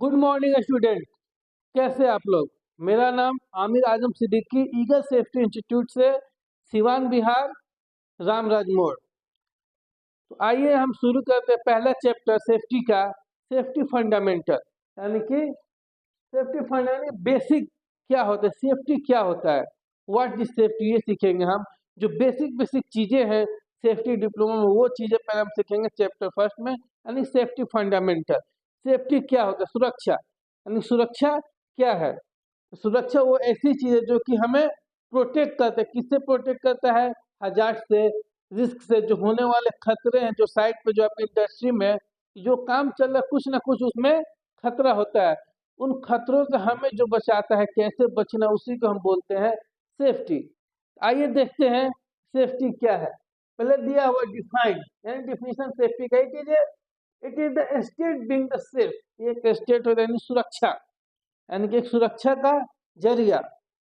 Good morning student, कैसे आप लोग। मेरा नाम आमिर आजम सिद्दीकी, ईगल सेफ्टी इंस्टीट्यूट से, सिवान बिहार, रामराज मोड़। तो आइए हम शुरू करते हैं पहला चैप्टर सेफ्टी का, सेफ्टी फंडामेंटल। यानी कि सेफ्टी फंडामेंटल बेसिक क्या होता है, सेफ्टी क्या होता है, व्हाट इज सेफ्टी, ये सीखेंगे हम। जो बेसिक बेसिक चीजें हैं सेफ्टी डिप्लोमा में, वो चीजें पहले हम सीखेंगे चैप्टर फर्स्ट में, यानी सेफ्टी फंडामेंटल। सेफ्टी क्या होता है, सुरक्षा, यानी सुरक्षा क्या है। तो सुरक्षा वो ऐसी चीज है जो कि हमें प्रोटेक्ट करता है। किससे प्रोटेक्ट करता है, हजार्ड से, रिस्क से, जो होने वाले खतरे हैं, जो साइड पे, जो आपकी इंडस्ट्री में जो काम चल रहा है, कुछ ना कुछ उसमें खतरा होता है। उन खतरों से हमें जो बचाता है, कैसे बचना, उसी को हम बोलते हैं सेफ्टी। आइए देखते हैं सेफ्टी क्या है। पहले दिया हुआ डिफाइन, यानी डिफिनेशन सेफ्टी का it is the state being the safe. ये एक स्टेट होता है, यानी सुरक्षा, यानी कि एक सुरक्षा का जरिया।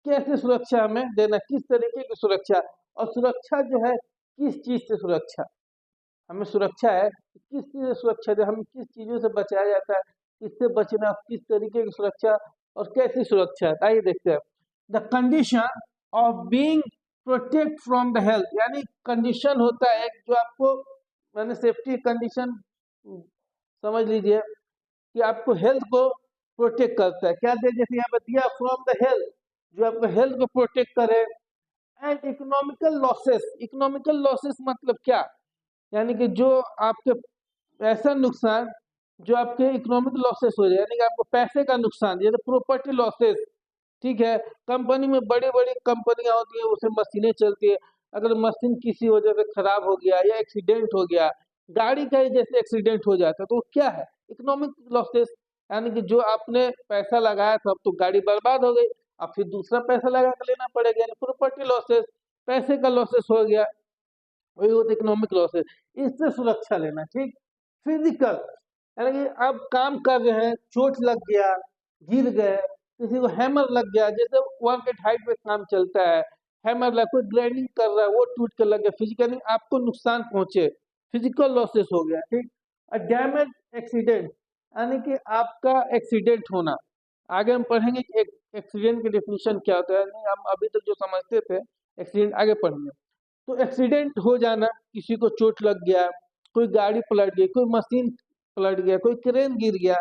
कैसे सुरक्षा हमें देना, किस तरीके की सुरक्षा, और सुरक्षा जो है किस चीज से सुरक्षा, हमें सुरक्षा है किस चीज से सुरक्षा दे, हमें किस चीजों से बचाया जाता है, किससे बचना, किस तरीके की सुरक्षा और कैसी सुरक्षा है। आइए देखते हैं। The condition of being protect from the health, यानी कंडीशन होता है जो आपको, मैंने सेफ्टी कंडीशन समझ लीजिए कि आपको हेल्थ को प्रोटेक्ट करता है। क्या दे, जैसे यहाँ पे दिया फ्रॉम द हेल्थ, जो आपको हेल्थ को प्रोटेक्ट करे। And economical losses, economical losses मतलब क्या, यानी कि जो आपके ऐसा नुकसान जो आपके इकोनॉमिक लॉसेस हो जाए, यानी कि आपको पैसे का नुकसान, जैसे प्रॉपर्टी लॉसेस। ठीक है, कंपनी में बड़ी बड़ी कंपनियां होती है, उसमें मशीनें चलती है, अगर मशीन किसी वजह से खराब हो गया या एक्सीडेंट हो गया, गाड़ी का ही जैसे एक्सीडेंट हो जाता है, तो वो क्या है, इकोनॉमिक लॉसेस। यानी कि जो आपने पैसा लगाया था, अब तो गाड़ी बर्बाद हो गई, अब फिर दूसरा पैसा लगा कर लेना पड़ेगा, यानी प्रॉपर्टी लॉसेस, पैसे का लॉसेस हो गया, वही होता है इकोनॉमिक लॉसेस। इससे सुरक्षा लेना। ठीक, फिजिकल, यानी कि आप काम कर रहे हैं, चोट लग गया, गिर गए, किसी को हैमर लग गया, जैसे 1 फीट हाइट पे काम चलता है, हैमर लग, कोई ग्राइंडिंग कर रहा है, वो टूट कर लग गया, फिजिकली आपको नुकसान पहुंचे, फिजिकल लॉसेस हो गया। ठीक, डैमेज एक्सीडेंट, यानी कि आपका एक्सीडेंट होना। आगे हम पढ़ेंगे कि एक्सीडेंट की डेफिनेशन क्या होता है, नहीं हम अभी तक जो समझते थे एक्सीडेंट आगे पढ़ेंगे। तो एक्सीडेंट हो जाना, किसी को चोट लग गया, कोई गाड़ी पलट गई, कोई मशीन पलट गया, कोई क्रेन गिर गया,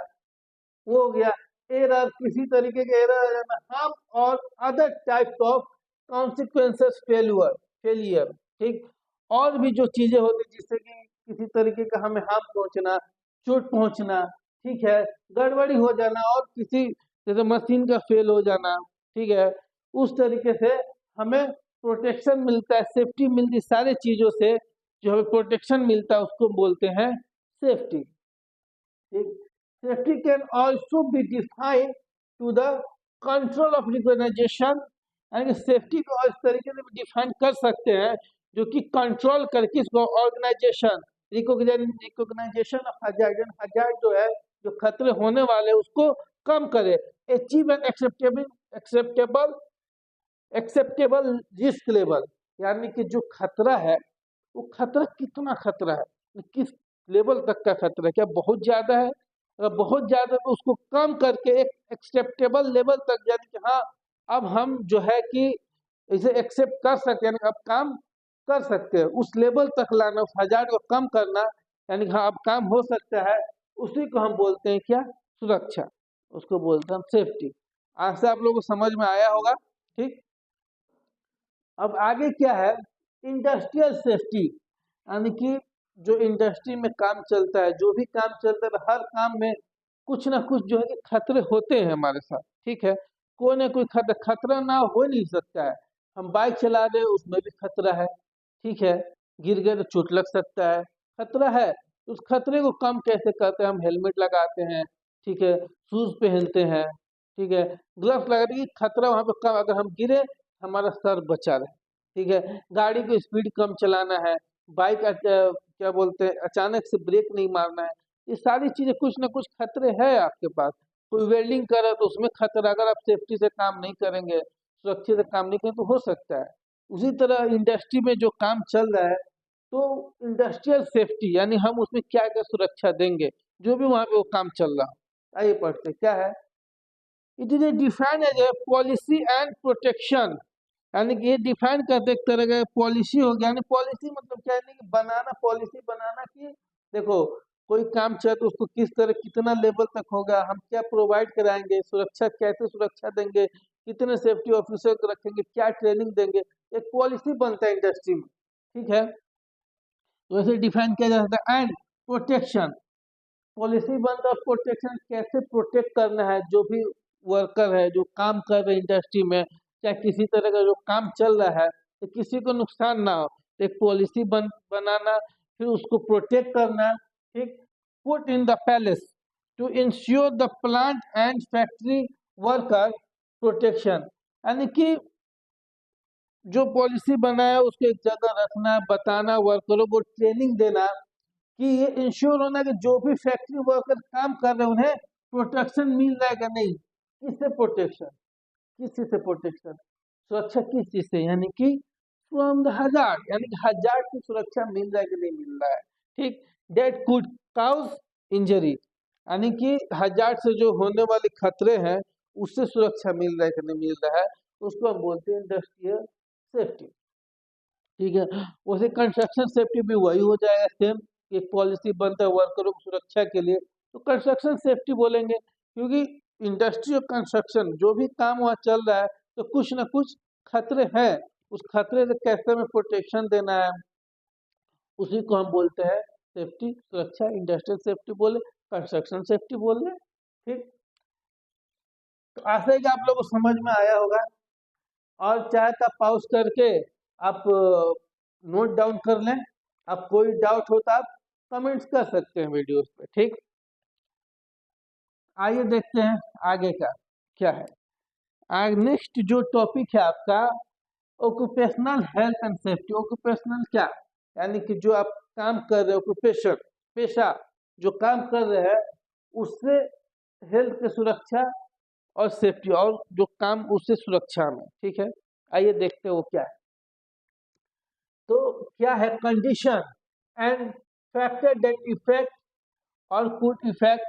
वो हो गया। एरर, किसी तरीके के एरर आ जाना, हार्म और other types of consequences failure, failure. ठीक, और भी जो चीजें होती जिससे कि किसी तरीके का हमें हार्म पहुंचना, चोट पहुंचना, ठीक है, गड़बड़ी हो जाना, और किसी जैसे मशीन का फेल हो जाना, ठीक है, उस तरीके से हमें प्रोटेक्शन मिलता है, सेफ्टी मिलती है, सारी चीजों से जो हमें प्रोटेक्शन मिलता है उसको बोलते हैं safety. Safety can also be defined to the control of recognition, यानी सेफ्टी को इस तरीके से भी डिफाइन कर सकते हैं जो कि कंट्रोल करके इसको organisation, recognisation of hazard, hazard जो है, जो खतरे होने वाले उसको कम करे, achieve an acceptable acceptable acceptable risk level, यानी कि जो खतरा है वो खतरा कितना खतरा है, किस लेवल तक का खतरा है, क्या बहुत ज्यादा है, अगर बहुत ज्यादा तो उसको कम करके एक एक्सेप्टेबल लेवल तक, यानी कि हाँ अब हम जो है कि इसे एक्सेप्ट कर सकते हैं, यानी अब काम कर सकते हैं, उस लेवल तक लाना, उस हजार को कम करना, यानी कि हाँ अब काम हो सकता है, उसी को हम बोलते हैं क्या, सुरक्षा, उसको बोलते हैं हम सेफ्टी। आज से आप लोगों को समझ में आया होगा। ठीक, अब आगे क्या है, इंडस्ट्रियल सेफ्टी, यानी कि जो इंडस्ट्री में काम चलता है, जो भी काम चलता है, हर काम में कुछ ना कुछ जो है कि खतरे होते हैं हमारे साथ। ठीक है, कोई ना कोई खतरा, खतरा ना हो नहीं सकता है। हम बाइक चला रहे हैं, उसमें भी खतरा है। ठीक है, गिर गए तो चोट लग सकता है, खतरा है। उस खतरे को कम कैसे करते हैं, हम हेलमेट लगाते हैं, ठीक है, शूज पहनते हैं, ठीक है, ग्लव्स लगाते हैं, कि खतरा वहां पे कम, अगर हम गिरे हमारा सर बचा रहे। ठीक है, गाड़ी को स्पीड कम चलाना है, बाइक क्या बोलते हैं, अचानक से ब्रेक नहीं मारना है, ये सारी चीजें कुछ ना कुछ खतरे हैं आपके पास। कोई वेल्डिंग कर रहा है तो उसमें खतरा, अगर आप सेफ्टी से काम नहीं करेंगे, सुरक्षित से काम नहीं करेंगे तो हो सकता है। उसी तरह इंडस्ट्री में जो काम चल रहा है, तो इंडस्ट्रियल सेफ्टी, यानी हम उसमें क्या क्या सुरक्षा देंगे, जो भी वहां पे वो काम चल रहा है। आइए पढ़ते क्या है। It is defined as a policy and protection, यानी कि ये डिफाइन करते एक तरह का पॉलिसी हो गया। यानी पॉलिसी मतलब क्या है कि बनाना, पॉलिसी बनाना कि देखो कोई काम चाहे तो उसको किस तरह कितना लेवल तक होगा, हम क्या प्रोवाइड कराएंगे, सुरक्षा कैसे सुरक्षा देंगे, कितने सेफ्टी ऑफिसर को रखेंगे, क्या ट्रेनिंग देंगे, एक पॉलिसी बनता है इंडस्ट्री में। ठीक है, तो ऐसे डिफाइन किया जा सकता है। एंड प्रोटेक्शन, पॉलिसी बनता है, प्रोटेक्शन कैसे प्रोटेक्ट करना है जो भी वर्कर है जो काम कर रहे हैं इंडस्ट्री में, चाहे किसी तरह का जो काम चल रहा है तो किसी को नुकसान ना हो, तो एक पॉलिसी बनाना, फिर उसको प्रोटेक्ट करना। ठीक, put in the place to ensure the plant and factory worker protection, यानी कि जो पॉलिसी बनाया उसको एक जगह रखना, बताना, वर्करों को ट्रेनिंग देना कि ये इंश्योर होना कि जो भी फैक्ट्री वर्कर काम कर रहे हैं उन्हें प्रोटेक्शन मिल रहा है कि नहीं। किससे प्रोटेक्शन, किस चीज से प्रोटेक्शन, सुरक्षा किस चीज से, यानी कि फ्रॉम द हजार्ड, यानी कि हजार्ड की सुरक्षा मिल रहा है कि नहीं मिल रहा है। ठीक, डेट कुड काउज इंजरी, यानी कि हजार्ड से जो होने वाले खतरे हैं उससे सुरक्षा मिल रहा है कि नहीं मिल रहा है, उसको हम बोलते हैं इंडस्ट्रियल सेफ्टी। ठीक है, वैसे कंस्ट्रक्शन सेफ्टी भी वही हो जाएगा सेम, एक पॉलिसी बनता है वर्करों की सुरक्षा के लिए, तो कंस्ट्रक्शन सेफ्टी बोलेंगे, क्योंकि इंडस्ट्री और कंस्ट्रक्शन जो भी काम वहाँ चल रहा है तो कुछ ना कुछ खतरे हैं, उस खतरे से कैसे हमें प्रोटेक्शन देना है उसी को हम बोलते हैं सेफ्टी, सुरक्षा, इंडस्ट्रियल सेफ्टी बोले, कंस्ट्रक्शन सेफ्टी बोले। ठीक, तो आशा है कि आप लोगों को समझ में आया होगा, और चाहे तो आप पॉज करके आप नोट डाउन कर लें, आप कोई डाउट हो तो आप कमेंट्स कर सकते हैं वीडियोस पे। ठीक, आइए देखते हैं आगे का क्या है। आगे नेक्स्ट जो टॉपिक है आपका occupational health and safety. Occupational क्या, यानी कि जो आप काम कर रहे हो, ऑक्यूपेशन पेशा जो काम कर रहे हैं उससे हेल्थ की सुरक्षा और सेफ्टी, और जो काम उससे सुरक्षा में। ठीक है, आइए देखते हैं वो क्या है। तो क्या है, condition and factor that effect और कुड इफेक्ट,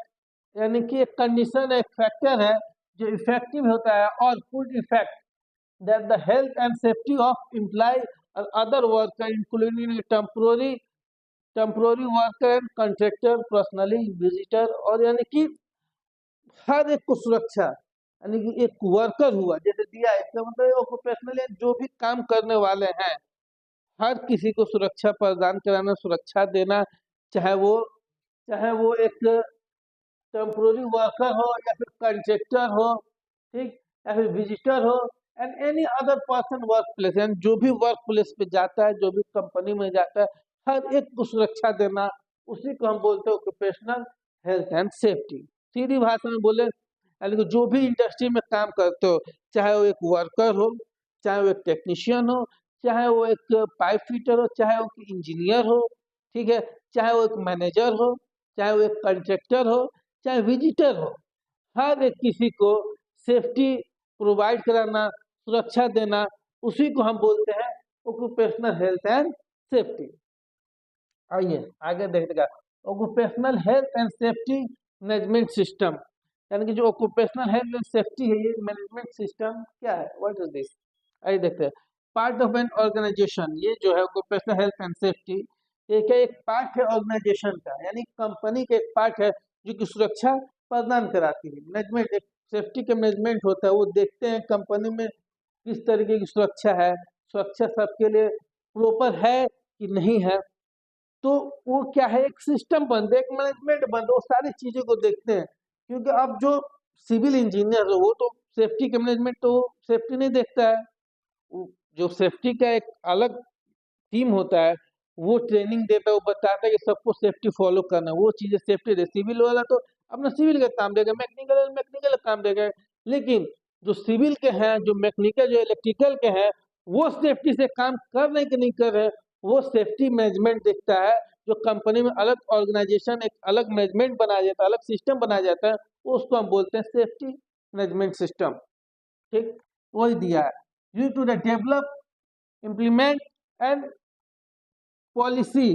यानी कि एक कंडीशन एक फैक्टर है जो इफेक्टिव होता है और could effect that the health and safety of employ or other worker including temporary worker and contractor personally visitor, और यानी कि हर एक को सुरक्षा, यानी कि एक वर्कर हुआ जैसे दिया है, इसका मतलब ऑक्यूपेशनल जो भी काम करने वाले हैं हर किसी को सुरक्षा प्रदान कराना, सुरक्षा देना, चाहे वो चाहे वो एक टेम्पोररी वर्कर हो या फिर कॉन्ट्रैक्टर हो, ठीक, या फिर विजिटर हो, and any other person work place, यानी जो भी वर्क प्लेस पे जाता है, जो भी कंपनी में जाता है, हर एक को सुरक्षा देना, उसी को हम बोलते हैं ऑक्यूपेशनल हेल्थ एंड सेफ्टी। सीधी भाषा में बोले, यानी कि जो भी इंडस्ट्री में काम करते हो, चाहे वो एक वर्कर हो, चाहे वो एक टेक्नीशियन हो, चाहे वो एक पाइप फिटर हो, चाहे वो इंजीनियर हो, ठीक है, चाहे वो एक मैनेजर हो, चाहे वो एक कॉन्ट्रैक्टर हो, चाहे विजिटर हो, हर एक किसी को सेफ्टी प्रोवाइड कराना, सुरक्षा देना, उसी को हम बोलते हैं ऑक्यूपेशनल हेल्थ एंड सेफ्टी। आइए आगे देखते हैं, occupational health and safety management system, यानी कि जो ऑक्यूपेशनल हेल्थ एंड सेफ्टी है ये मैनेजमेंट सिस्टम क्या है, व्हाट इज दिस। आइए देखते हैं, पार्ट ऑफ एन ऑर्गेनाइजेशन, ये जो है ऑक्यूपेशनल हेल्थ एंड सेफ्टी ये क्या एक पार्ट है ऑर्गेनाइजेशन का, यानी कंपनी का एक पार्ट है जो कि सुरक्षा प्रदान कराती है। मैनेजमेंट एक सेफ्टी का मैनेजमेंट होता है, वो देखते हैं कंपनी में किस तरीके की सुरक्षा है, सुरक्षा सबके लिए प्रॉपर है कि नहीं है, तो वो क्या है एक सिस्टम बंद है, एक मैनेजमेंट बंद है, वो सारी चीजों को देखते हैं। क्योंकि अब जो सिविल इंजीनियर है वो तो सेफ्टी का मैनेजमेंट तो सेफ्टी नहीं देखता है, जो सेफ्टी का एक अलग टीम होता है वो ट्रेनिंग देता है, वो बताता है कि सबको सेफ्टी फॉलो करना है, वो चीजें सेफ्टी दे। सिविल वाला तो अपना सिविल का काम देगा, मैकेनिकल मैकेनिकल काम देगा, लेकिन जो सिविल के हैं, जो मैकेनिकल जो इलेक्ट्रिकल के हैं, वो सेफ्टी से काम कर रहे कि नहीं कर रहे, वो सेफ्टी मैनेजमेंट देखता है। जो कंपनी में अलग ऑर्गेनाइजेशन एक अलग मैनेजमेंट बनाया जाता है, अलग सिस्टम बनाया जाता है, उसको हम बोलते हैं सेफ्टी मैनेजमेंट सिस्टम। ठीक, वही दिया है, due to the develop implement and policy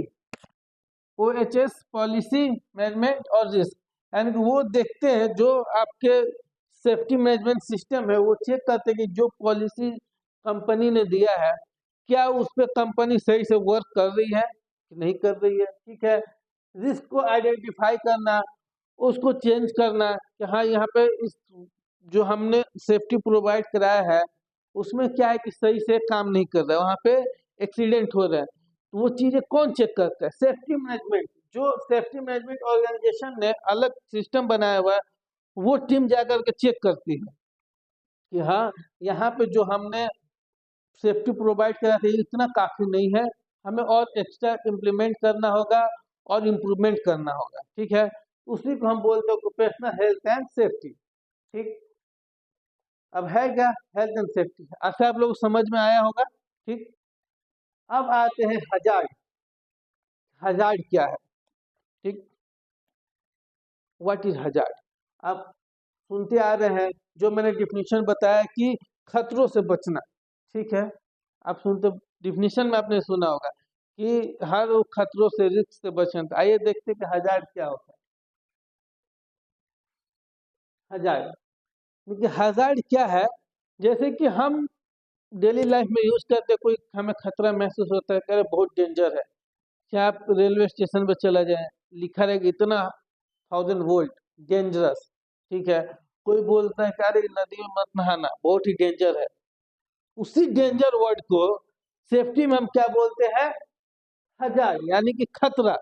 OHS policy management और रिस्क, यानी कि वो देखते हैं जो आपके सेफ्टी मैनेजमेंट सिस्टम है, वो चेक करते हैं कि जो पॉलिसी कंपनी ने दिया है क्या उस पर कंपनी सही से वर्क कर रही है कि नहीं कर रही है। ठीक है, रिस्क को आइडेंटिफाई करना, उसको चेंज करना कि हाँ यहाँ पे इस जो हमने सेफ्टी प्रोवाइड कराया है उसमें क्या है कि सही से काम नहीं कर रहा है, वहाँ पे एक्सीडेंट हो रहा है। तो वो चीज़ें कौन चेक करता है? Safety management. जो सेफ्टी मैनेजमेंट ऑर्गेनाइजेशन ने अलग सिस्टम बनाया हुआ है, वो टीम जाकर के चेक करती है कि हाँ यहाँ पे जो हमने सेफ्टी प्रोवाइड करा था इतना काफ़ी नहीं है, हमें और एक्स्ट्रा इम्प्लीमेंट करना होगा और इम्प्रूवमेंट करना होगा। ठीक है, उसी को हम बोलते हैं ऑक्यूपेशनल हेल्थ एंड सेफ्टी। ठीक, अब है क्या हेल्थ एंड सेफ्टी, ऐसा आप लोग समझ में आया होगा। ठीक, अब आते हैं हजार्ड। हजार्ड क्या है? ठीक, व्हाट इज हजार्ड? आप सुनते आ रहे हैं जो मैंने डिफिनीशन बताया कि खतरों से बचना। ठीक है, आप सुनते डिफिनीशन में आपने सुना होगा कि हर वो खतरों से रिस्क से बचना। तो आइए देखते हैं कि हजार्ड क्या होता है। हजार्ड, देखिए हजार्ड क्या है, जैसे कि हम डेली लाइफ में यूज करते हैं, कोई हमें खतरा महसूस होता है, कह रहे बहुत डेंजर है। चाहे आप रेलवे स्टेशन पे चला जाए, लिखा रहेगा इतना 1000 वोल्ट डेंजरस। ठीक है, कोई बोलता है कि अरे नदी में मत नहाना बहुत ही डेंजर है। उसी डेंजर वर्ड को सेफ्टी में हम क्या बोलते हैं? हजार्ड, यानी कि खतरा।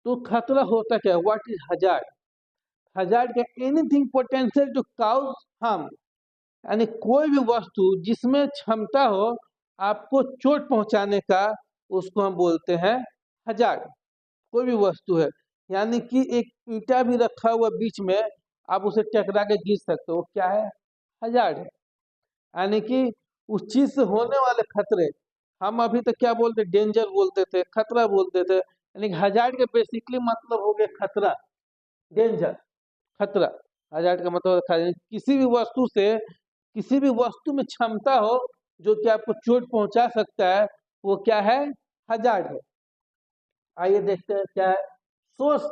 तो खतरा होता क्या? What is hazard? हजार्ड का anything potential to cause harm, यानी कोई भी वस्तु जिसमें क्षमता हो आपको चोट पहुंचाने का, उसको हम बोलते हैं हजार्ड। कोई भी वस्तु है, यानी कि एक ईंटा भी रखा हुआ बीच में, आप उसे टकरा के गिर सकते हो, क्या है? हजार्ड है। यानी कि उस चीज से होने वाले खतरे, हम अभी तक क्या बोलते, डेंजर बोलते थे, खतरा बोलते थे, यानी कि हजार्ड के बेसिकली मतलब हो गया खतरा, डेंजर, खतरा। हजार्ड का मतलब किसी भी वस्तु से, किसी भी वस्तु में क्षमता हो जो कि आपको चोट पहुंचा सकता है, वो क्या है? हजार्ड है। आइए देखते हैं क्या है। सोच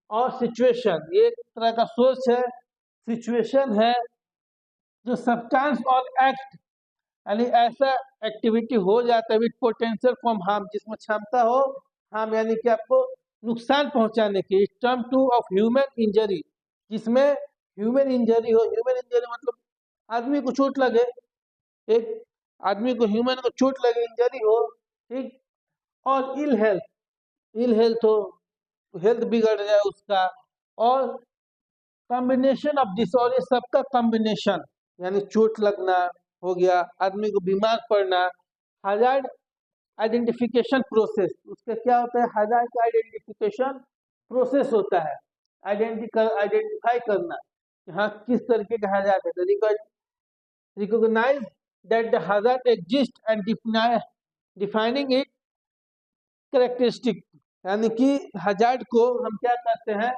और सिचुएशन, ये एक तरह का सोच है, सिचुएशन है जो सब्सटेंस और एक्ट, यानी ऐसा एक्टिविटी हो जाता है विद पोटेंशियल फ्रॉम हार्म, जिसमें क्षमता हो हार्म, यानी कि आपको नुकसान पहुंचाने की, term two of human injury, जिसमें ह्यूमन इंजरी हो। ह्यूमन इंजरी मतलब आदमी को चोट लगे, एक आदमी को, ह्यूमन को चोट लगे, इंजरी हो। ठीक, और इल हेल्थ, इल हेल्थ हो, हेल्थ बिगड़ जाए उसका, और कॉम्बिनेशन ऑफ डिसऑर्डर, सबका कॉम्बिनेशन, यानी चोट लगना हो गया, आदमी को बीमार पड़ना। हजार्ड आइडेंटिफिकेशन प्रोसेस, उसका क्या होता है? हजार्ड का आइडेंटिफिकेशन प्रोसेस होता है, आइडेंटिफाई करना कि हाँ किस तरीके का हजार्ड है। Recognise that the hazard exist and defining it characteristic, यानी कि हजार्ड को हम क्या करते हैं,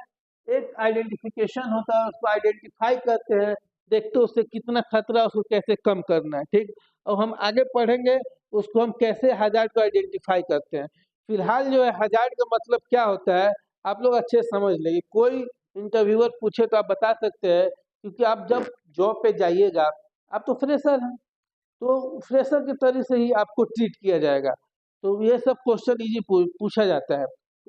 एक आइडेंटिफिकेशन होता है, उसको आइडेंटिफाई करते हैं, देखते उससे कितना खतरा, उसको कैसे कम करना है। ठीक, और हम आगे पढ़ेंगे उसको हम कैसे हजार्ड को आइडेंटिफाई करते हैं। फिलहाल जो है हजार्ड का मतलब क्या होता है, आप लोग अच्छे समझ लेंगे। कोई इंटरव्यूअर पूछे तो आप बता सकते हैं, क्योंकि आप जब जॉब पे जाइएगा, आप तो फ्रेशर हैं, तो फ्रेशर के तरह से ही आपको ट्रीट किया जाएगा। तो ये सब क्वेश्चन इजी पूछा जाता है।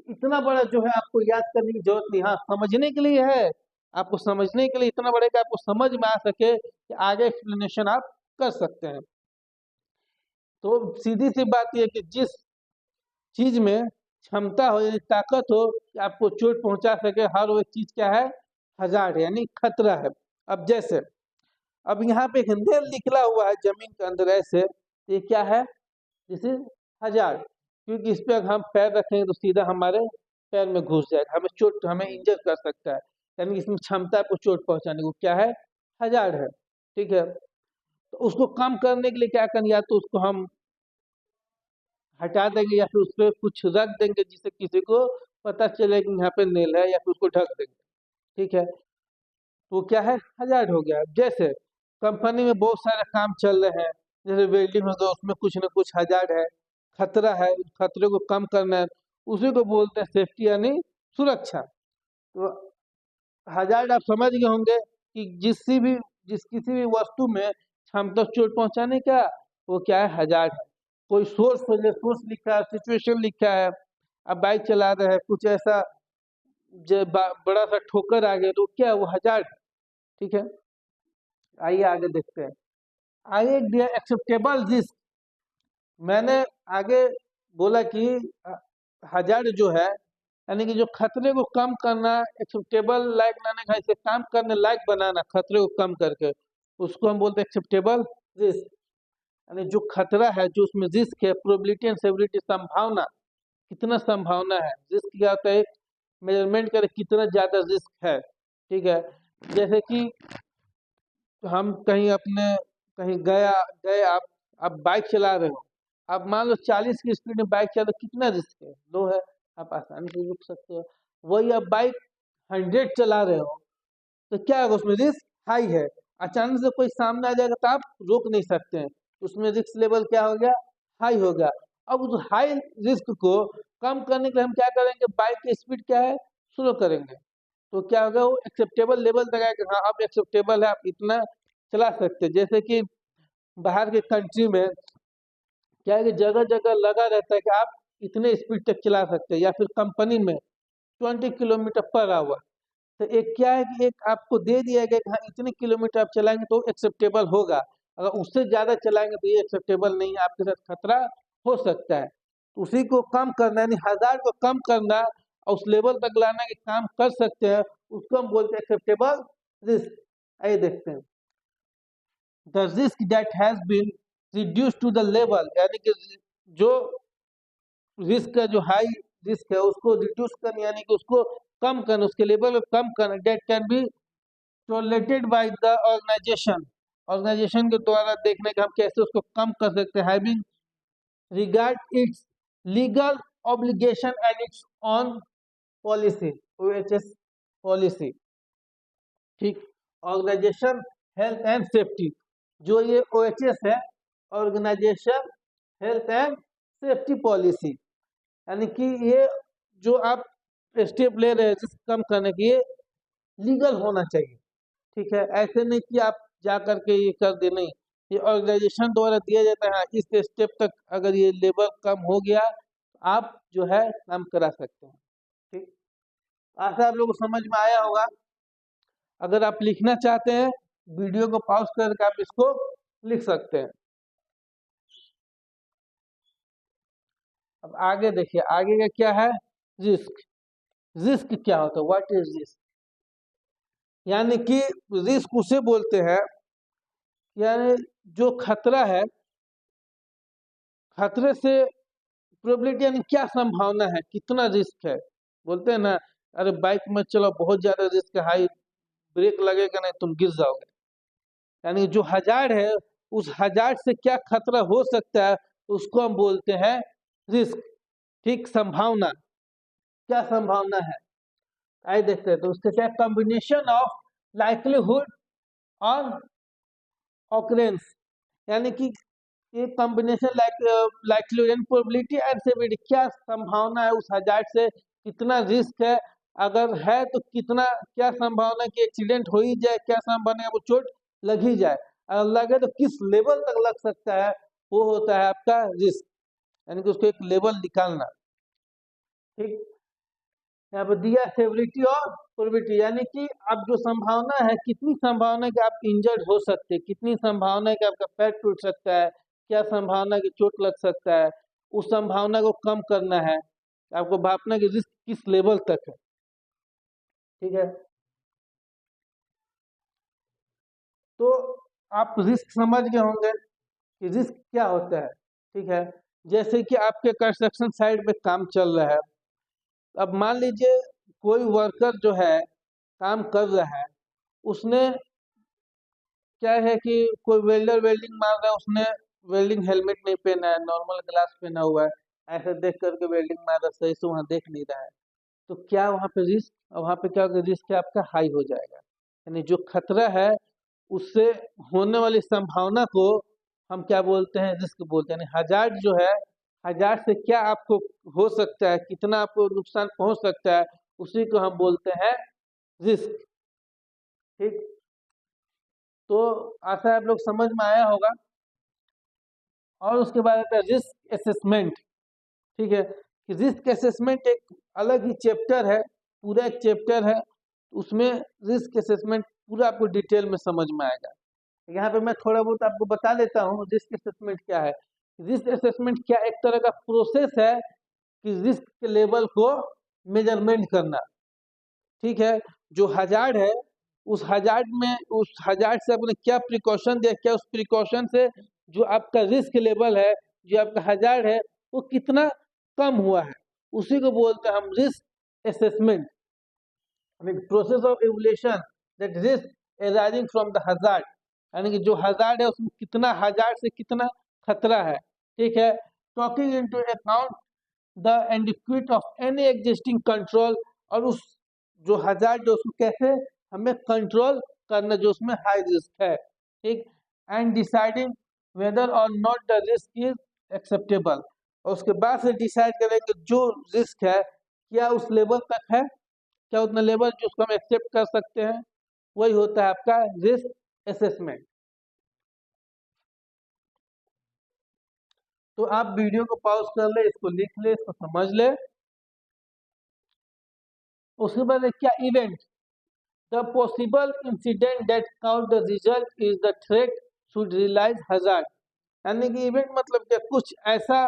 इतना बड़ा जो है आपको याद करने की जरूरत नहीं, हाँ समझने के लिए है, आपको समझने के लिए इतना बड़े कि आपको समझ में आ सके कि आगे एक्सप्लेनेशन आप कर सकते हैं। तो सीधी सी बात यह कि जिस चीज में क्षमता हो, यानी ताकत हो कि आपको चोट पहुंचा सके, हर वो चीज क्या है? हजार्ड है, यानी खतरा है। अब जैसे, अब यहाँ पे एक नेल निकला हुआ है जमीन के अंदर ऐसे, ये क्या है? दिस इज हजार्ड, क्योंकि इस पे अगर हम पैर रखेंगे तो सीधा हमारे पैर में घुस जाएगा, हमें चोट, हमें इंजर कर सकता है, यानी इसमें क्षमता है आपको चोट पहुंचाने को, क्या है? हजार्ड है। ठीक है, तो उसको कम करने के लिए क्या करना, या तो उसको हम हटा देंगे या फिर उस पर कुछ रख देंगे जिससे किसी को पता चले कि यहाँ पे नेल है, या फिर उसको ढक देंगे। ठीक है, तो क्या है? हजार्ड हो गया। जैसे कंपनी में बहुत सारे काम चल रहे हैं, जैसे वेल्डिंग हो गया, उसमें कुछ ना कुछ हजार्ड है, खतरा है, उस खतरे को कम करना है, उसी को बोलते हैं सेफ्टी, यानी सुरक्षा। तो हजार्ड आप समझ गए होंगे कि जिस किसी भी वस्तु में हम तक चोट पहुंचाने का वो क्या है, हजार्ड है। कोई सोर्स लिखा है, सिचुएशन लिखा है, आप बाइक चला रहे हैं, कुछ ऐसा बड़ा सा ठोकर आ गया तो क्या है, वो हजार्ड। ठीक है, आइए आगे देखते हैं। आगे एक्सेप्टेबल रिस्क, मैंने आगे बोला कि हजार्ड जो है यानी कि जो खतरे को कम करना, एक्सेप्टेबल लायक लाने का, इसे काम करने लायक बनाना, खतरे को कम करके, उसको हम बोलते हैं एक्सेप्टेबल रिस्क। यानी जो खतरा है, जो उसमें रिस्क है, प्रोबेबिलिटी एंड सेवरिटी, संभावना, कितना संभावना है। रिस्क क्या होता है, मेजरमेंट करे कितना ज्यादा रिस्क है। ठीक है, जैसे कि हम कहीं गए आप बाइक चला रहे हो, आप मान लो 40 की स्पीड में बाइक चला, तो कितना रिस्क है, लो है, आप आसानी से रुक सकते हो। वही आप बाइक 100 चला रहे हो तो क्या होगा, उसमें रिस्क हाई है, अचानक से कोई सामने आ जाएगा तो आप रोक नहीं सकते हैं, उसमें रिस्क लेवल क्या हो गया, हाई हो गया। अब उस हाई रिस्क को कम करने के लिए हम क्या करेंगे, बाइक की स्पीड क्या है, स्लो करेंगे, तो क्या होगा, वो एक्सेप्टेबल लेवल तक आएगा, हाँ अब एक्सेप्टेबल है, आप इतना चला सकते हैं। जैसे कि बाहर के कंट्री में क्या है कि जगह जगह लगा रहता है कि आप इतने स्पीड तक चला सकते हैं, या फिर कंपनी में 20 किलोमीटर पर आवर, तो एक क्या है कि एक आपको दे दिया गया कि हाँ इतने किलोमीटर आप चलाएंगे तो एक्सेप्टेबल होगा, अगर उससे ज्यादा चलाएंगे तो ये एक्सेप्टेबल नहीं है, आपके साथ खतरा हो सकता है। उसी को कम करना, यानी हजार को कम करना और उस लेवल तक लाना कि काम कर सकते हैं, उसको हम बोलते हैं एक्सेप्टेबल रिस्क। आइए देखते हैं, the risk that has been reduce to the level, यानी कि जो रिस्क का जो हाई रिस्क है उसको रिड्यूस करना, यानी कि उसको कम करना, उसके लेवल को कम करना, that can be tolerated by the organisation, organisation के द्वारा देखने का हम कैसे उसको कम कर सकते हैं, having regard its legal obligation and its own policy, OHS policy. ठीक, ऑर्गेनाइजेशन हेल्थ एंड सेफ्टी, जो ये OHS है, organisation health and safety policy, यानी कि ये जो आप स्टेप ले रहे हैं रिस्क कम करने के, ये लीगल होना चाहिए। ठीक है, ऐसे नहीं कि आप जा करके ये कर दे, नहीं, ये ऑर्गेनाइजेशन द्वारा दिया जाता है, हाँ, इस स्टेप तक अगर ये लेवल कम हो गया तो आप जो है काम करा सकते हैं। ठीक, आशा आप लोगों को समझ में आया होगा। अगर आप लिखना चाहते हैं, वीडियो को पॉज करके आप इसको लिख सकते हैं। अब आगे देखिए, आगे का क्या है, रिस्क। रिस्क क्या होता है, व्हाट इज रिस्क, यानी कि रिस्क उसे बोलते हैं, यानी जो खतरा है, खतरे से प्रोबेबिलिटी, यानी क्या संभावना है, कितना रिस्क है। बोलते हैं ना, अरे बाइक में चलो बहुत ज्यादा रिस्क है, हाई ब्रेक लगेगा नहीं तुम गिर जाओगे, यानी जो हजार है उस हजार से क्या खतरा हो सकता है उसको हम बोलते हैं रिस्क। ठीक, संभावना, क्या संभावना है, आइए देखते हैं। तो उसके क्या, कॉम्बिनेशन ऑफ लाइक्लीहुड और ऑकरेंस, यानी कि ये combination likelihood and probability and severity, क्या संभावना है उस हजार से, कितना रिस्क है, अगर है तो कितना, क्या संभावना है कि एक्सीडेंट हो ही जाए, क्या संभावना है वो चोट लग ही जाए, अगर लगे तो किस लेवल तक लग सकता है, वो होता है आपका रिस्क, यानी कि उसको एक लेवल निकालना। ठीक, यहाँ पर दिया सेवरिटी और प्रोबेबिलिटी, यानी कि अब जो संभावना है, कितनी संभावना है कि आप इंजर्ड हो सकते हैं, कितनी संभावना है कि आपका पैर टूट सकता है, क्या संभावना है कि चोट लग सकता है, उस संभावना को कम करना है, आपको भापना कि रिस्क किस लेवल तक है। ठीक है, तो आप रिस्क समझ गए होंगे कि रिस्क क्या होता है। ठीक है, जैसे कि आपके कंस्ट्रक्शन साइट पे काम चल रहा है, अब मान लीजिए कोई वर्कर जो है काम कर रहा है, उसने क्या है कि कोई वेल्डर वेल्डिंग मार रहा है, उसने वेल्डिंग हेलमेट नहीं पहना है, नॉर्मल ग्लास पहना हुआ है, ऐसे देख करके वेल्डिंग मार रहा है, सही से वहाँ देख नहीं रहा है, तो क्या वहाँ पे रिस्क, वहाँ पे क्या होगा, रिस्क आपका हाई हो जाएगा, यानी जो खतरा है उससे होने वाली संभावना को हम क्या बोलते हैं, रिस्क बोलते हैं। यानी हजार जो है, हजार से क्या आपको हो सकता है, कितना आपको नुकसान पहुंच सकता है, उसी को हम बोलते हैं रिस्क। ठीक, तो आशा है आप लोग समझ में आया होगा। और उसके बाद आता है रिस्क असेसमेंट। ठीक है, कि रिस्क असेसमेंट एक अलग ही चैप्टर है, पूरा एक चैप्टर है, उसमें रिस्क असेसमेंट पूरा आपको डिटेल में समझ में आएगा। यहाँ पे मैं थोड़ा बहुत आपको बता देता हूँ रिस्क असेसमेंट क्या है। रिस्क असेसमेंट क्या एक तरह का प्रोसेस है कि रिस्क के लेवल को मेजरमेंट करना। ठीक है, जो हजार्ड है उस हजार्ड से आपने क्या प्रिकॉशन दिया, क्या उस प्रिकॉशन से जो आपका रिस्क लेवल है, जो आपका हजार्ड है, वो कितना कम हुआ है, उसी को बोलते हैं हम risk assessment. Process of evolution that risk arising from the hazard, यानी कि जो हजार्ड है उसमें कितना हजार्ड से कितना खतरा है। ठीक है, talking into account the adequate of any existing control, और उस जो हजार्ड है उसको कैसे हमें कंट्रोल करना जो उसमें हाई रिस्क है। ठीक, एंड डिसाइडिंग वेदर और not the risk is acceptable, और उसके बाद से डिसाइड करेंगे जो रिस्क है क्या उस लेवल तक है, क्या उतना लेवल जो उसको हम एक्सेप्ट कर सकते हैं, वही होता है आपका रिस्क असेसमेंट। तो आप वीडियो को पॉज कर ले, इसको लिख ले, इसको समझ ले। उसके बाद क्या event, the possible incident that count the result is the threat should realise hazard, यानी कि इवेंट मतलब क्या, कुछ ऐसा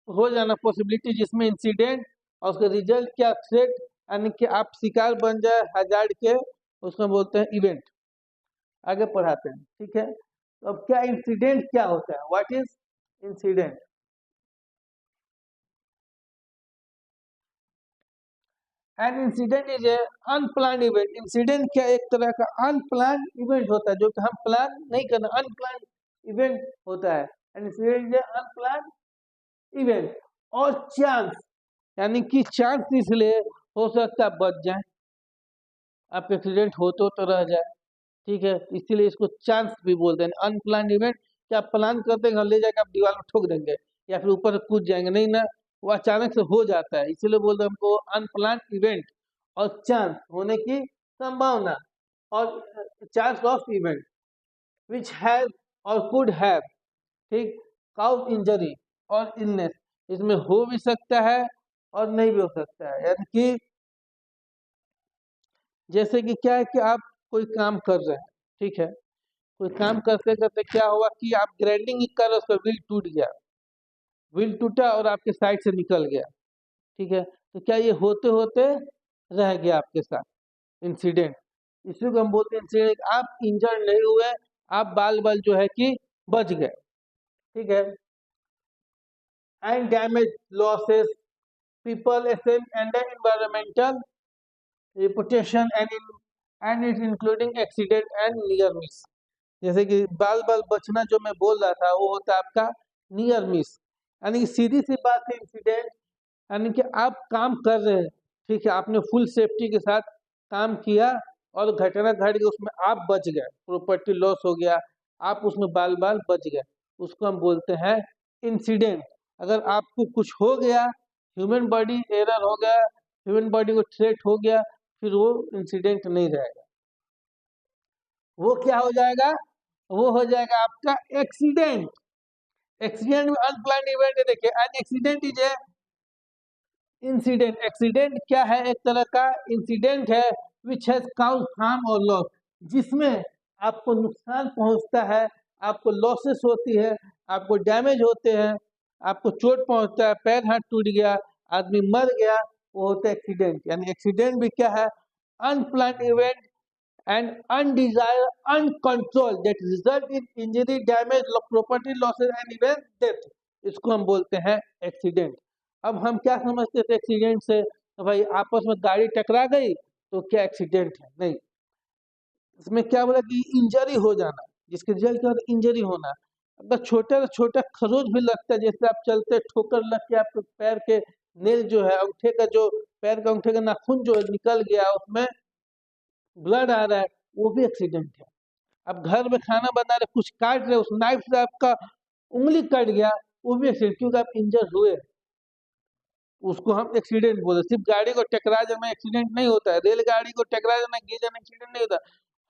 हो जाना पॉसिबिलिटी जिसमें इंसिडेंट और उसका रिजल्ट क्या थ्रेट, यानी कि आप शिकार बन जाए हजार्ड के, उसको बोलते हैं इवेंट। आगे पढ़ाते हैं। ठीक है, तो अब क्या इंसिडेंट क्या होता है, what is incident. An incident is a unplanned event, incident क्या एक तरह का अनप्लान इवेंट होता है जो कि हम प्लान नहीं करना, अनप्लान इवेंट होता है। An incident is a unplanned event, और चांस, यानी कि चांस इसलिए हो सकता है बच जाए, आप एक्सीडेंट होते हो तो रह जाए। ठीक है, इसीलिए इसको चांस भी बोलते हैं। अनप्लान इवेंट, क्या प्लान करते हैं ले जाकर आप दीवार में ठोक देंगे या फिर ऊपर कूद जाएंगे, नहीं ना, वो अचानक से हो जाता है, इसीलिए बोलते हैं हमको अनप्लान इवेंट। और चांस होने की संभावना, और chance of event which has और कुड हैव, ठीक, काउज इंजरी और इलनेस, इसमें हो भी सकता है और नहीं भी हो सकता है। यानी कि जैसे कि क्या है कि आप कोई काम कर रहे हैं, ठीक है, कोई काम करते करते क्या हुआ कि आप ग्राइंडिंग कर रहे हो, उसका व्हील टूट गया, व्हील टूटा और आपके साइड से निकल गया। ठीक है, तो क्या ये होते होते रह गया आपके साथ इंसिडेंट, इसी को हम बोलते हैं इंसिडेंट। आप इंजर्ड नहीं हुए, आप बाल बाल जो है कि बच गए। ठीक है, and damage losses people asset and environmental reputation and it including accident and near miss। जैसे कि बाल बाल बचना जो मैं बोल रहा था वो होता है आपका नियर मिस, यानी कि सीधी सी बात है इंसिडेंट, यानी कि आप काम कर रहे हैं, ठीक है, आपने फुल सेफ्टी के साथ काम किया और घटना घट गई, उसमें आप बच गए, प्रॉपर्टी लॉस हो गया, आप उसमें बाल बाल बच गए, उसको हम बोलते हैं इंसिडेंट। अगर आपको कुछ हो गया, ह्यूमन बॉडी एरर हो गया, ह्यूमन बॉडी को थ्रेट हो गया, फिर वो इंसिडेंट नहीं रहेगा, वो क्या हो जाएगा, वो हो जाएगा आपका एक्सीडेंट। एक्सीडेंट में अनप्लान इवेंट है, देखिए an accident is a incident, accident क्या है, एक तरह का इंसिडेंट है विच हैज काउज हार्म और लॉस, जिसमें आपको नुकसान पहुंचता है, आपको लॉसेस होती है, आपको डैमेज होते हैं, आपको चोट पहुंचता है, पैर हाथ टूट गया, आदमी मर गया, वो होता है एक्सीडेंट। यानी एक्सीडेंट भी क्या है, unplanned event and undesired, uncontrolled that result in injury, damage, property losses and even death, इसको हम बोलते हैं एक्सीडेंट। अब हम क्या समझते थे एक्सीडेंट से, तो भाई आपस में गाड़ी टकरा गई तो क्या एक्सीडेंट है, नहीं, इसमें क्या बोला कि इंजरी हो जाना, जिसके रिजल्ट क्या होता है इंजरी होना। अगर छोटा से छोटा खरोच भी लगता है, जैसे आप चलते ठोकर लग के आपके पैर के नेल जो है, अंगूठे का जो पैर का अंगूठे का नाखून जो है निकल गया, उसमें ब्लड आ रहा है, वो भी एक्सीडेंट है। अब घर में खाना बना रहे, कुछ काट रहे, उस नाइफ से आपका उंगली कट गया, वो भी एक्सीडेंट, क्योंकि आप इंजर हुए, उसको हम एक्सीडेंट बोलते। सिर्फ गाड़ी को टकरा जाना एक्सीडेंट नहीं होता है, रेलगाड़ी को टकरा जाना गिर जाना एक्सीडेंट नहीं होता,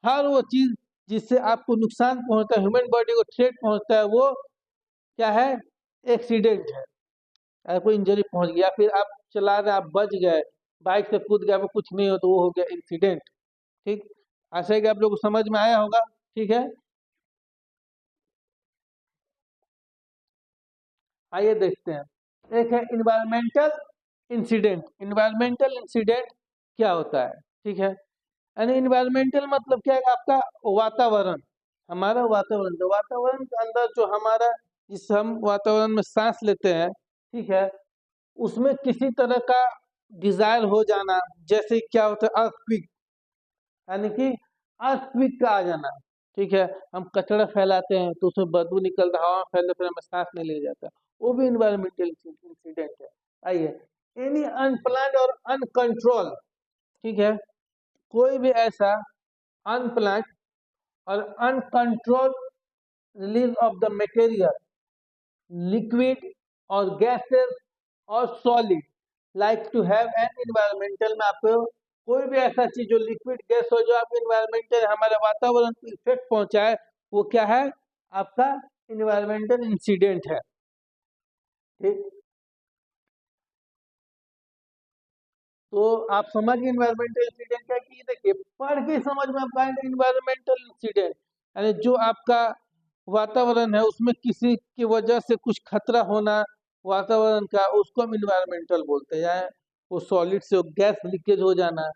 हर वो चीज जिससे आपको नुकसान पहुंचता है, ह्यूमन बॉडी को थ्रेट पहुंचता है, वो क्या है? एक्सीडेंट है। अगर कोई इंजरी पहुंच गया, फिर आप चला रहे, आप बच गए, बाइक से कूद गए, आपको कुछ नहीं हो, तो वो हो गया इंसिडेंट। ठीक, आशा है कि आप लोग को समझ में आया होगा। ठीक है, आइए देखते हैं। एक है इन्वायरमेंटल इंसिडेंट। इन्वायरमेंटल इंसिडेंट क्या होता है? ठीक है, यानी इन्वायरमेंटल मतलब क्या है? आपका वातावरण, हमारा वातावरण, जो वातावरण के अंदर जो हमारा, जिस हम वातावरण में सांस लेते हैं, ठीक है, उसमें किसी तरह का डिजायर हो जाना, जैसे क्या होता है अर्थक्वेक, यानी कि अर्थक्वेक का आ जाना। ठीक है, हम कचरा फैलाते हैं तो उसमें बदबू निकलता है, हवा में फैलने पर हमें सांस नहीं लिया जाता, वो भी इन्वायरमेंटल इंसिडेंट है। आइए, एनी अनप्लान्ड और अनकंट्रोल, ठीक है, कोई भी ऐसा अनप्लान्ड और uncontrolled release of the material, liquid और गैसेस और solid, like to have an environmental में आपको कोई भी ऐसा चीज जो लिक्विड गैस हो, जो आपके इन्वायरमेंटल हमारे वातावरण को इफेक्ट पहुंचाए, वो क्या है? आपका इन्वायरमेंटल इंसिडेंट है। ठीक, तो आप समझ गए इन्वायरमेंटल इंसिडेंट क्या? कि देखिए, पढ़ के समझ में आप पाएंगे इन्वायरमेंटल इंसिडेंट यानी जो आपका वातावरण है उसमें किसी की वजह से कुछ खतरा होना वातावरण का, उसको हम इन्वायरमेंटल बोलते हैं। या वो सॉलिड से गैस लीकेज हो जाना,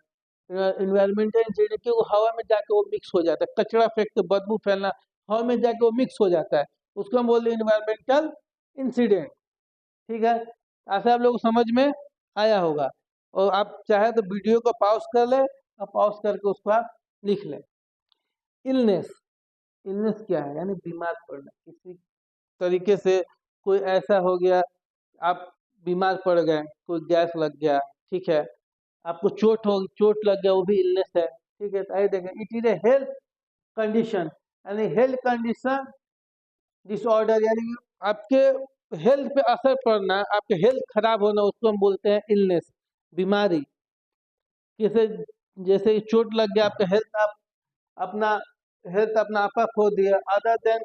इन्वायरमेंटल इंसिडेंट कि वो हवा में जाके वो मिक्स हो जाता है, कचरा फेंकते बदबू फैलना, हवा में जाके वो मिक्स हो जाता है, उसको हम बोलते हैं इन्वायरमेंटल इंसिडेंट। ठीक है, ऐसा आप लोग को समझ में आया होगा। और आप चाहे तो वीडियो को पॉज कर ले, और पॉज करके उसको आप लिख लें। इलनेस, इलनेस क्या है? यानी बीमार पड़ना, किसी तरीके से कोई ऐसा हो गया, आप बीमार पड़ गए, कोई गैस लग गया, ठीक है, आपको चोट लग गया, वो भी इलनेस है। ठीक है, तो आइए देखें, it is A health condition, यानी हेल्थ कंडीशन डिसऑर्डर, यानी आपके हेल्थ पे असर पड़ना, आपके हेल्थ खराब होना, उसको हम बोलते हैं इलनेस, बीमारी। जैसे जैसे चोट लग गया, आपका हेल्थ, आप अपना हेल्थ अपना आपा खो दिया, other than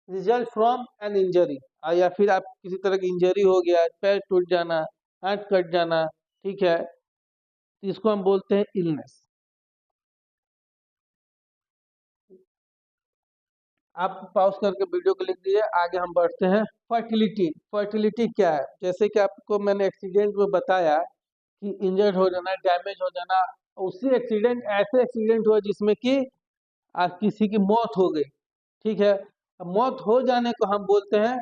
result from an injury, या फिर आप किसी तरह की इंजरी हो गया, पैर टूट जाना, हाथ कट जाना, ठीक है, तो इसको हम बोलते हैं इलनेस। आप पॉज करके वीडियो को लिख दीजिए, आगे हम बढ़ते हैं। फर्टिलिटी, फर्टिलिटी क्या है? जैसे कि आपको मैंने एक्सीडेंट में बताया कि इंजर्ड हो जाना, डैमेज हो जाना, उसी एक्सीडेंट, ऐसे एक्सीडेंट हुआ जिसमें कि आज किसी की मौत हो गई। ठीक है, अब मौत हो जाने को हम बोलते हैं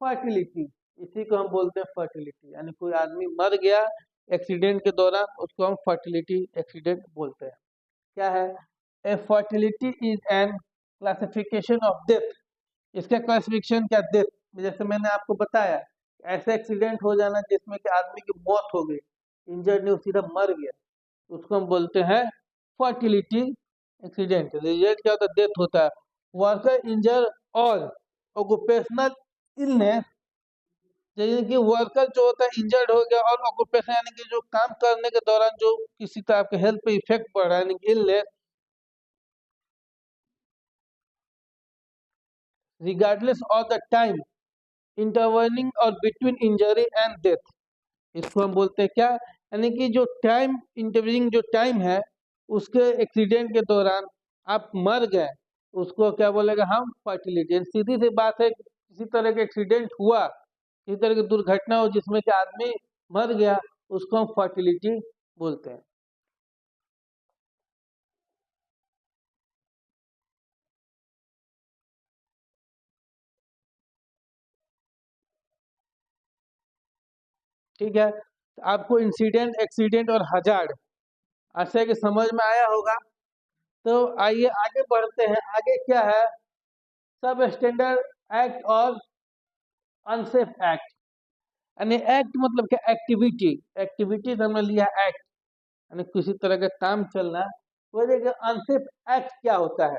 फर्टिलिटी, इसी को हम बोलते हैं फर्टिलिटी, यानी कोई आदमी मर गया एक्सीडेंट के दौरान, उसको हम फर्टिलिटी एक्सीडेंट बोलते हैं। क्या है? A fertility is an classification of death. इसका क्लासिफिकेशन क्या? डेथ, जैसे मैंने आपको बताया, ऐसा एक्सीडेंट हो जाना जिसमें कि आदमी की मौत हो गई, इंजर्ड नहीं, वो सीधा मर गया, उसको हम बोलते हैं फर्टिलिटी एक्सीडेंट। रिजल्ट क्या होता है? डेथ होता है। वर्कर इंजर और ऑक्यूपेशनल इलनेस, जैसे कि वर्कर जो होता है इंजर्ड हो गया, और ऑक्यूपेशन यानी कि जो काम करने के दौरान जो किसी तरह के हेल्थ पे इफेक्ट पड़ रहा है, यानी कि illness, regardless of the time intervening और बिटवीन इंजरी एंड डेथ, इसको हम बोलते हैं क्या? यानी कि जो टाइम इंटरव्यूइंग, जो टाइम है उसके एक्सीडेंट के दौरान आप मर गए, उसको क्या बोलेगा? हम फर्टिलिटी। सीधी सी बात है, किसी तरह का एक्सीडेंट हुआ, किसी तरह की दुर्घटना हो जिसमें कि आदमी मर गया, उसको हम फर्टिलिटी बोलते हैं। ठीक है, तो आपको इंसिडेंट, एक्सीडेंट और हजार्ड आशा के समझ में आया होगा। तो आइए आगे बढ़ते हैं। आगे क्या है? सब स्टैंडर्ड एक्ट और अनसेफ एक्ट। यानी एक्ट मतलब क्या? एक्टिविटी, एक्टिविटी हमने लिया एक्ट, यानी किसी तरह का काम चलना। वो देखिए अनसेफ एक्ट क्या होता है?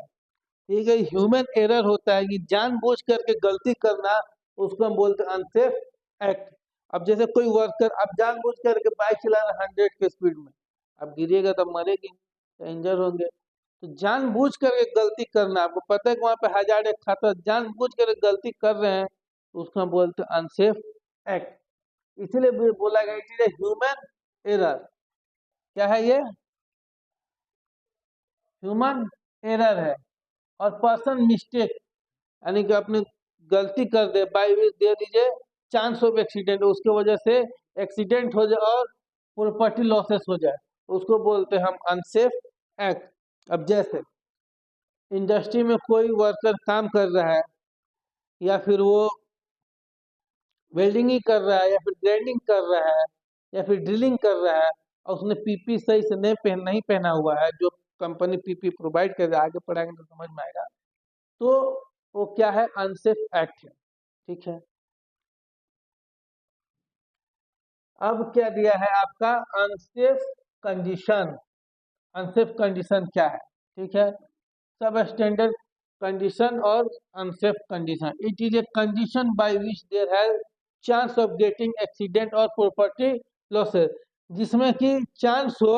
ठीक है, ह्यूमन एरर होता है, कि जानबूझ करके गलती करना, उसको हम बोलते हैं अनसेफ एक्ट। अब जैसे कोई वर्कर, आप जानबूझ करके बाइक चला रहे 100 के स्पीड में, अब गिरिएगा तब मरेगी, इंजर होंगे, तो जानबूझ करके गलती करना, आपको पता है कि वहां पे हजार्ड एक खाता, जानबूझ कर गलती कर रहे हैं तो उसको हम बोलते हैं अनसेफ एक्ट। इसलिए बोला गया इट इज ह्यूमन एरर। क्या है ये? ह्यूमन एरर है। और पर्सन मिस्टेक, यानी कि अपने गलती कर दे, बाई विच दे दीजिए चांस ऑफ एक्सीडेंट, उसके वजह से एक्सीडेंट हो जाए और प्रॉपर्टी लॉसेस हो जाए, तो उसको बोलते हैं हम अनसेफ एक्ट। अब जैसे इंडस्ट्री में कोई वर्कर काम कर रहा है, या फिर वो वेल्डिंग ही कर रहा है, या फिर ग्राइंडिंग कर रहा है, या फिर ड्रिलिंग कर रहा है, और उसने पीपी सही से नहीं पहना हुआ है, जो कंपनी पीपी प्रोवाइड कर रहा है, आगे पढ़ाएंगे तो समझ में आएगा, तो वो क्या है? अनसेफ एक्ट है। ठीक है। अब क्या दिया है आपका? Unsafe condition. अनसेफ कंडीशन क्या है? ठीक है। सब स्टैंडर्ड कंडीशन और unsafe condition, it is a condition by which there has chance of getting accident और प्रॉपर्टी लॉसेस, जिसमें कि चांस हो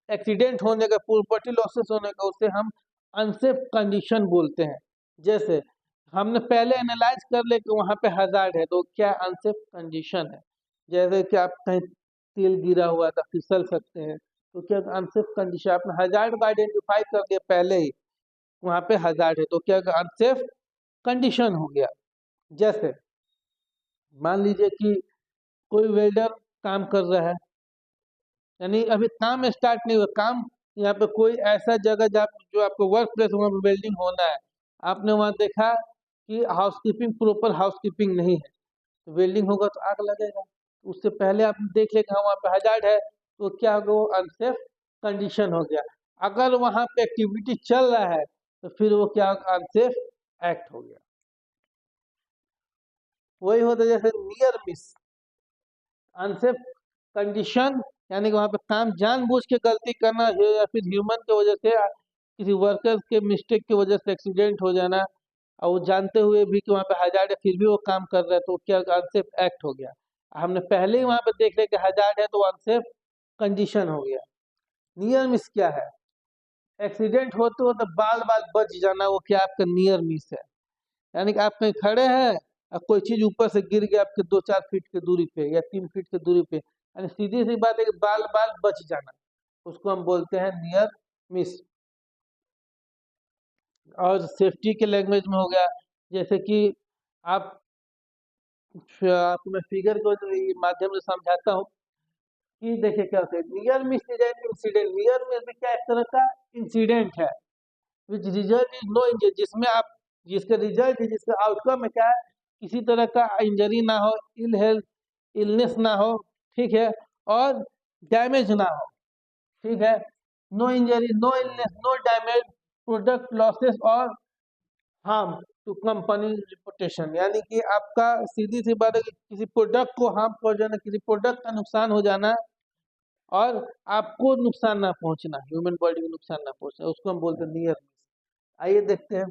एक्सीडेंट होने का, प्रॉपर्टी लॉसेस होने का, उसे हम अनसेफ कंडीशन बोलते हैं। जैसे हमने पहले एनालाइज कर ले कि वहां पे हजार्ड है, तो क्या अनसेफ कंडीशन है। जैसे कि आप कहीं तेल गिरा हुआ था, फिसल सकते हैं, तो क्या अनसेफ कंडीशन, आपने हजार्ड को आइडेंटिफाई कर दिया पहले ही, वहां पे हजार्ड है, तो क्या अनसेफ कंडीशन हो गया। जैसे मान लीजिए कि कोई वेल्डर काम कर रहा है, यानी अभी काम स्टार्ट नहीं हुआ, काम यहाँ पे कोई ऐसा जगह जहाँ जो आपको वर्क प्लेस वहाँ पे वेल्डिंग होना है, आपने वहाँ देखा कि हाउसकीपिंग, प्रॉपर हाउसकीपिंग नहीं है, तो वेल्डिंग होगा तो आग लगेगा। उससे पहले आप देख लेगा वहाँ पे हजार्ड है, तो क्या होगा? वो अनसेफ कंडीशन हो गया। अगर वहाँ पे एक्टिविटी चल रहा है तो फिर वो क्या होगा? अनसेफ एक्ट हो गया। वही होता है जैसे नियर मिस। अनसेफ कंडीशन यानी कि वहाँ पे काम जानबूझ के गलती करना है, या फिर ह्यूमन की वजह से, किसी वर्कर के मिस्टेक की वजह से एक्सीडेंट हो जाना, और वो जानते हुए भी कि वहाँ पे हजार्ड है फिर भी वो काम कर रहा है, तो क्या अनसेफ एक्ट हो गया। हमने पहले ही वहाँ पे देख लिया कि हजार्ड है, तो अनसेफ कंडीशन हो गया। नियर मिस क्या है? एक्सीडेंट होते होते बाल बाल बच जाना, वो क्या आपका नियर मिस है। यानी कि आप कहीं खड़े हैं और कोई चीज ऊपर से गिर गया आपके 2-4 फीट की दूरी पे या 3 फीट की दूरी पे, यानी सीधी सी बात है कि बाल बाल बच जाना, उसको हम बोलते हैं नियर मिस। और सेफ्टी के लैंग्वेज में हो गया, जैसे कि आप आपको मैं फिगर को माध्यम से समझाता हूँ कि देखिए क्या होता है। Near miss is an incident, near miss भी क्या एक तरह का इंसिडेंट है which result is no injury, जिसमें आप, जिसका रिजल्ट है, जिसका आउटकम है क्या है? किसी तरह का इंजरी ना हो, इल हेल्थ, इलनेस ना हो, ठीक है, और डैमेज ना हो, ठीक है। No injury, no illness, no damage, product losses और हार्म टू कंपनी रिपुटेशन, यानी कि आपका सीधी सी बात है कि किसी प्रोडक्ट को हार्म पहुंच जाना, किसी प्रोडक्ट का नुकसान हो जाना, और आपको नुकसान ना पहुंचना, ह्यूमन बॉडी को नुकसान ना पहुंचना, उसको हम बोलते हैं नियर मिस। आइए देखते हैं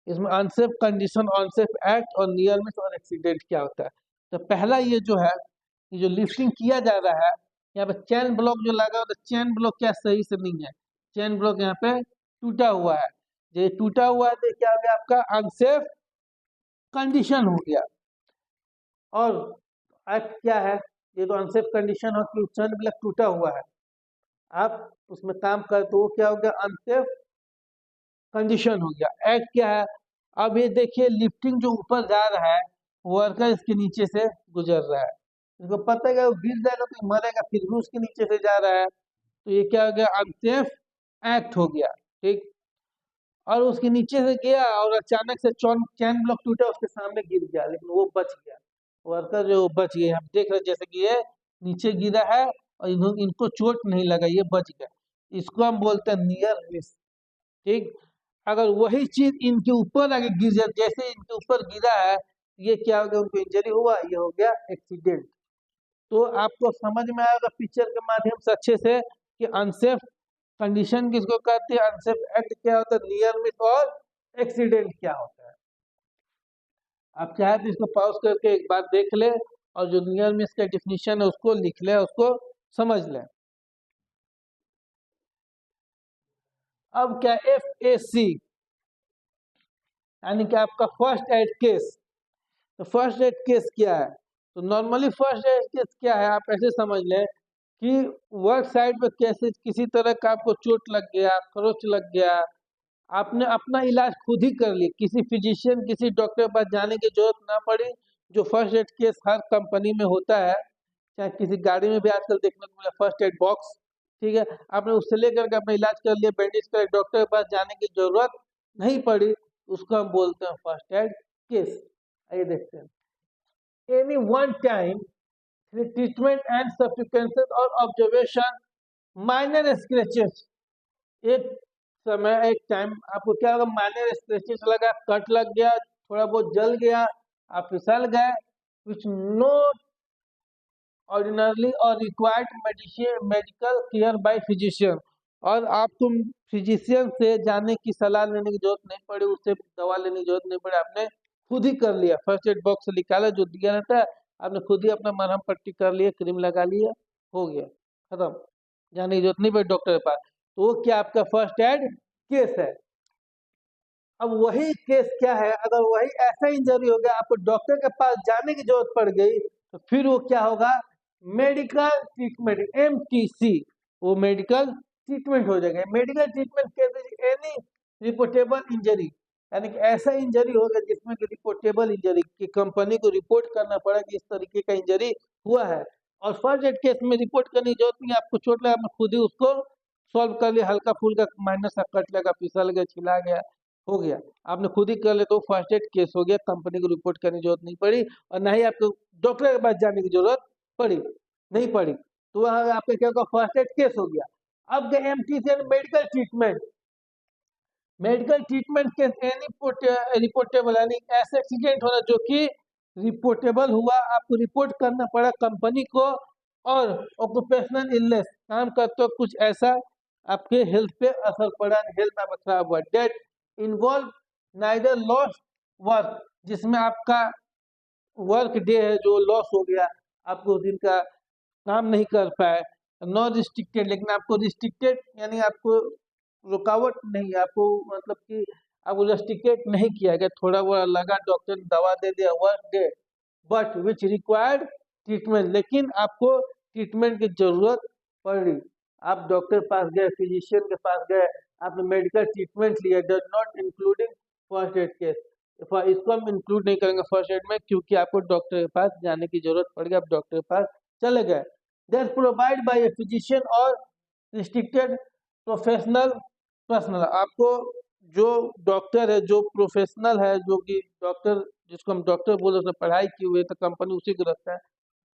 इसमें अनसेफ कंडीशन, अनसेफ एक्ट और नियर मिस और एक्सीडेंट क्या होता है। तो पहला ये जो है, ये जो लिफ्टिंग किया जा रहा है, यहाँ पे चैन ब्लॉक जो लगा हुआ है, तो चैन ब्लॉक क्या सही से नहीं है, चैन ब्लॉक यहाँ पे टूटा हुआ है। ये टूटा हुआ है तो क्या हो गया? आपका अनसेफ कंडीशन हो गया। और एक्ट क्या है? ये तो अनसेफ कंडीशन हो कि चैन ब्लॉक टूटा हुआ है, आप उसमें काम कर, तो वो क्या हो गया? अनसेफ कंडीशन हो गया। एक्ट क्या है? अब ये देखिए लिफ्टिंग जो ऊपर जा रहा है, वर्कर इसके नीचे से गुजर रहा है, इसको पता है कि वो गिर जाएगा तो मरेगा, फिर भी उसके नीचे से जा रहा है, तो ये क्या हो गया? अनसेफ एक्ट हो गया। ठीक। और उसके नीचे से गया और अचानक से चैन ब्लॉक टूटा, उसके सामने गिर गया, लेकिन वो बच गया, वर्कर जो बच गए। हम देख रहे जैसे कि ये नीचे गिरा है और इनको चोट नहीं लगा, ये बच गया, इसको हम बोलते हैं नियर मिस। ठीक। अगर वही चीज इनके ऊपर आगे गिर जाए, जैसे इनके ऊपर गिरा है, ये क्या हो गया? उनको इंजरी हुआ, ये हो गया एक्सीडेंट। तो आपको समझ में आएगा पिक्चर के माध्यम से अच्छे से कि अनसेफ कंडीशन किसको कहते हैं, अनसेफ एक्ट क्या होता है, नियर मिस और एक्सीडेंट क्या होता है। आप चाहे तो इसको पॉज करके एक बार देख ले, और जो नियर मिस का डिफिनीशन है उसको लिख ले, उसको समझ ले। अब क्या FAC यानी कि आपका फर्स्ट एड केस। तो फर्स्ट एड केस क्या है? तो नॉर्मली फर्स्ट एड केस क्या है, आप ऐसे समझ लें कि वर्क साइट पे कैसे किसी तरह का आपको चोट लग गया, खरोच लग गया, आपने अपना इलाज खुद ही कर लिया, किसी फिजिशियन किसी डॉक्टर के पास जाने की जरूरत ना पड़ी। जो फर्स्ट एड केस हर कंपनी में होता है, चाहे किसी गाड़ी में भी आजकल देखने को मिला फर्स्ट एड बॉक्स, ठीक है, आपने उससे लेकर के अपना इलाज कर लिया, बैंडेज कर, डॉक्टर के पास जाने की जरूरत नहीं पड़ी, उसको हम बोलते हैं फर्स्ट एड केस। आइए देखते हैं। Any one time treatment and subsequences और ऑब्जर्वेशन माइनर स्क्रैचेस। एक समय एक टाइम आपको क्या होगा, माइनर स्क्रैचेस लगा, कट लग गया, थोड़ा बहुत जल गया, आप फिसल गए, विच नो ऑर्डिनरली और required medical care by physician, और आपको फिजिशियन से जाने की सलाह लेने की जरूरत नहीं पड़ी, उससे दवा लेने की जरूरत नहीं पड़ी, आपने खुद ही कर लिया। फर्स्ट एड बॉक्स से निकाला जो दिया रहता है, आपने खुद ही अपना मरहम पट्टी कर लिया, क्रीम लगा लिया, हो गया, खत्म, जाने की जरूरत नहीं पड़ी डॉक्टर के पास। तो वो क्या आपका फर्स्ट एड केस है। अब वही केस क्या है, अगर वही ऐसा इंजरी हो गया, आपको डॉक्टर के पास जाने की जरूरत पड़ गई, तो फिर वो क्या होगा, मेडिकल ट्रीटमेंट, MTC, वो मेडिकल ट्रीटमेंट हो जाएगा। मेडिकल ट्रीटमेंट कहते एनी रिपोर्टेबल इंजरी, यानी कि ऐसा इंजरी होगा जिसमें कि रिपोर्टेबल इंजरी की कंपनी को रिपोर्ट करना पड़ा कि इस तरीके का इंजरी हुआ है। और फर्स्ट एड केस में रिपोर्ट करने की जरूरत नहीं, आपको चोट लगा, आपने खुद ही उसको सॉल्व कर लिया, हल्का फुल्का माइनर सा कट लगा, फिसल गया, छिला गया, हो गया, आपने खुद ही कर ले, तो फर्स्ट एड केस हो गया, कंपनी को रिपोर्ट करने की जरूरत नहीं पड़ी, और ना ही आपको डॉक्टर के पास जाने की जरूरत पड़ी, नहीं पड़ी, तो वह आपका क्या होगा, फर्स्ट एड केस हो गया। अब MTC medical treatment. Medical treatment के एनी रिपोर्टेबल यानी ऐसा एक्सीडेंट होना जो कि रिपोर्टेबल हुआ, आपको रिपोर्ट करना पड़ा कंपनी को, और ऑक्यूपेशनल इलनेस, काम करते वक्त कुछ ऐसा आपके हेल्थ पे असर पड़ा, हेल्थ आपका खराब हुआ। That involve neither loss work, जिसमें आपका वर्क डे है जो लॉस हो गया, आपको उस दिन का काम नहीं कर पाए, नॉन रिस्ट्रिक्टेड, लेकिन आपको रिस्ट्रिक्टेड यानी आपको रुकावट नहीं, आपको मतलब कि आपको रेस्ट्रिक्टेड नहीं किया गया, थोड़ा बहुत लगा, डॉक्टर ने दवा दे दिया, work day, but which required treatment, लेकिन आपको ट्रीटमेंट की जरूरत पड़ी, आप डॉक्टर पास गए, फिजिशियन के पास गए, आपने मेडिकल ट्रीटमेंट लिया, does not including first aid case, इसको हम इंक्लूड नहीं करेंगे फर्स्ट एड में, क्योंकि आपको डॉक्टर के पास जाने की जरूरत पड़ गई, आप डॉक्टर के पास चले गए। That provide by a physician और रिस्ट्रिक्टेड प्रोफेशनल पर्सनल, आपको जो डॉक्टर है, जो प्रोफेशनल है, जो कि डॉक्टर जिसको हम डॉक्टर बोले, उसने पढ़ाई की हुई है, तो कंपनी उसी को रखता है,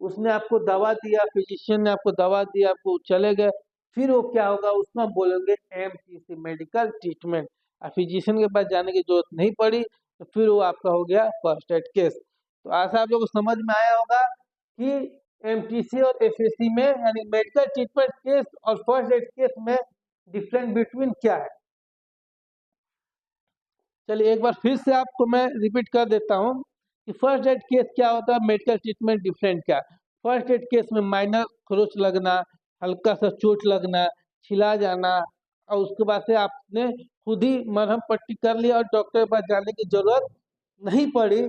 उसने आपको दवा दिया, फिजिशियन ने आपको दवा दी, आपको चले गए, फिर वो क्या होगा, उसको हम बोलेंगे MTC मेडिकल ट्रीटमेंट, फिजिशियन के पास जाने की जरूरत नहीं पड़ी, तो फिर वो आपका हो गया फर्स्ट एड केस। तो ऐसा आप लोगों को समझ में आया होगा कि MTC और FAC में यानी मेडिकल ट्रीटमेंट केस और फर्स्ट एड केस में डिफरेंस बिटवीन क्या है। चलिए एक बार फिर से आपको मैं रिपीट कर देता हूँ कि फर्स्ट एड केस क्या होता है, मेडिकल ट्रीटमेंट डिफरेंट क्या है। फर्स्ट एड केस में माइनर खरोच लगना, हल्का सा चोट लगना, छिला जाना, और उसके बाद से आपने खुद ही मरहम पट्टी कर लिया और डॉक्टर के पास जाने की जरूरत नहीं पड़ी,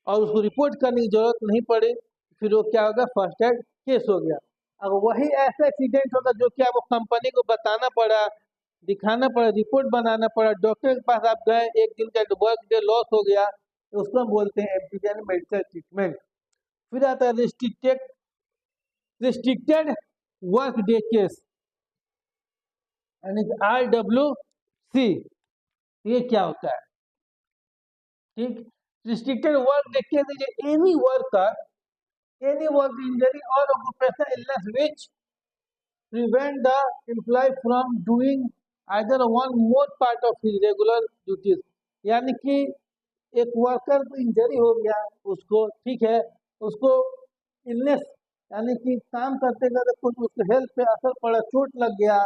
और उसको रिपोर्ट करने की जरूरत नहीं पड़ी, फिर वो क्या होगा, फर्स्ट एड केस हो गया। अगर वही ऐसा एक्सीडेंट होगा जो कि आपको कंपनी को बताना पड़ा, दिखाना पड़ा, रिपोर्ट बनाना पड़ा, डॉक्टर के पास आप गए, एक दिन का वर्क डे लॉस हो गया, तो उसको हम बोलते हैं MTC मेडिकल ट्रीटमेंट। फिर आता है रिस्ट्रिक्टेड वर्क डे केस, यानी कि RWC। ये क्या होता है, ठीक, restricted work day case, any work injury और occupational illness which prevent the employee from doing either one more part of his regular duties, यानी कि एक वर्कर को इंजरी हो गया, उसको ठीक है, उसको इलनेस यानी कि काम करते करते कुछ उसके हेल्थ पे असर पड़ा, चोट लग गया,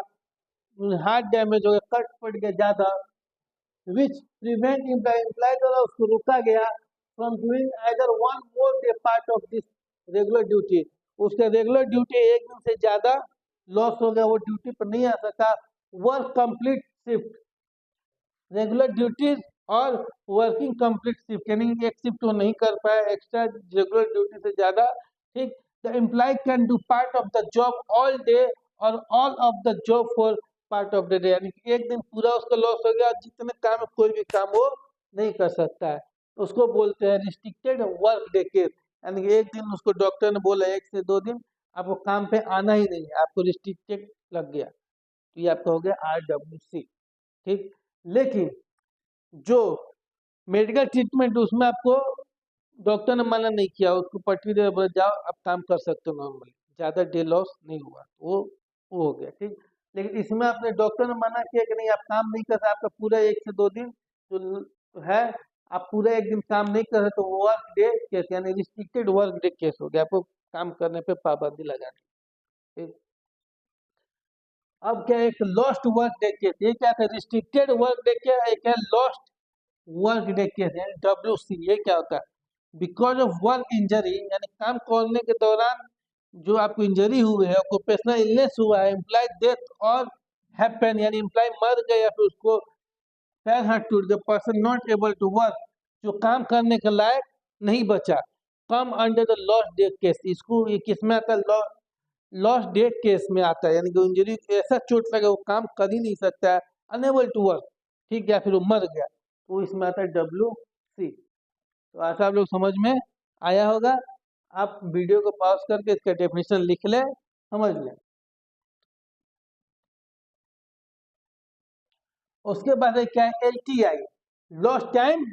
हार्ट डैमेज हो गया, कट पड़ गया ज्यादा, विच प्रिवेंट एम्प्लॉय द्वारा उसको रोका गया from doing either one more day part of this regular duty, उसका रेगुलर ड्यूटी एक दिन से ज्यादा लॉस हो गया, वो ड्यूटी पर नहीं आ सका, work complete shift, regular duties और वर्किंग कंप्लीट शिफ्ट, यानी एक शिफ्ट वो नहीं कर पाए, एक्स्ट्रा रेगुलर ड्यूटी से ज्यादा, ठीक। The employ can do part of the job all day or all of the job for part of the day, यानी कि एक दिन पूरा उसका लॉस हो गया, जितने काम है कोई भी काम वो नहीं कर सकता है, उसको बोलते हैं रिस्ट्रिक्टेड वर्क डे केस, यानी कि एक दिन उसको डॉक्टर ने बोला 1 से 2 दिन आपको काम पे आना ही नहीं है, आपको रिस्ट्रिक्टेड लग गया, तो ये आपका हो गया RWC, ठीक। लेकिन जो मेडिकल ट्रीटमेंट उसमें आपको डॉक्टर ने मना नहीं किया, उसको पट्टी दे बोले जाओ आप काम कर सकते हो नॉर्मली, ज़्यादा डे लॉस नहीं हुआ, वो हो गया, ठीक। लेकिन इसमें आपने डॉक्टर ने मना किया कि नहीं आप काम नहीं कर सकते, आपका पूरा 1 से 2 दिन जो है आप पूरा एक दिन काम नहीं कर रहे, तो वर्क डे केस यानी रिस्ट्रिक्टेड वर्क डे केस हो गया, आपको काम करने पे पाबंदी लगानी, ठीक। अब क्या है, एक लॉस्ट वर्क डे केस, ये क्या था, रिस्ट्रिक्टेड वर्क डे केस, एक है लॉस्ट वर्क डे केस यानी WC, ये क्या होता है, बिकॉज ऑफ वर्क इंजरी, यानी काम करने के दौरान जो आपको इंजरी हुई है, ऑक्यूपेशनल इलनेस हुआ है, एम्प्लॉय डेथ और हैपन, यानी एम्प्लॉय मर गया या फिर उसको पैर हाथ टूट गया, person not able to work, जो काम करने के लायक नहीं बचा, come under the lost day case, इसको ये किस में आता है, लॉस्ट डे केस में आता है, यानी कि इंजरी ऐसा चोट लगा वो काम कर ही नहीं सकता है, अनेबल टू वर्क, ठीक, या फिर वो मर गया, तो इसमें आता है WC। तो ऐसा आप लोग समझ में आया होगा, आप वीडियो को पॉज करके इसका डेफिनेशन लिख लें, समझ लें। उसके बाद है क्या है, LTI, लॉस्ट टाइम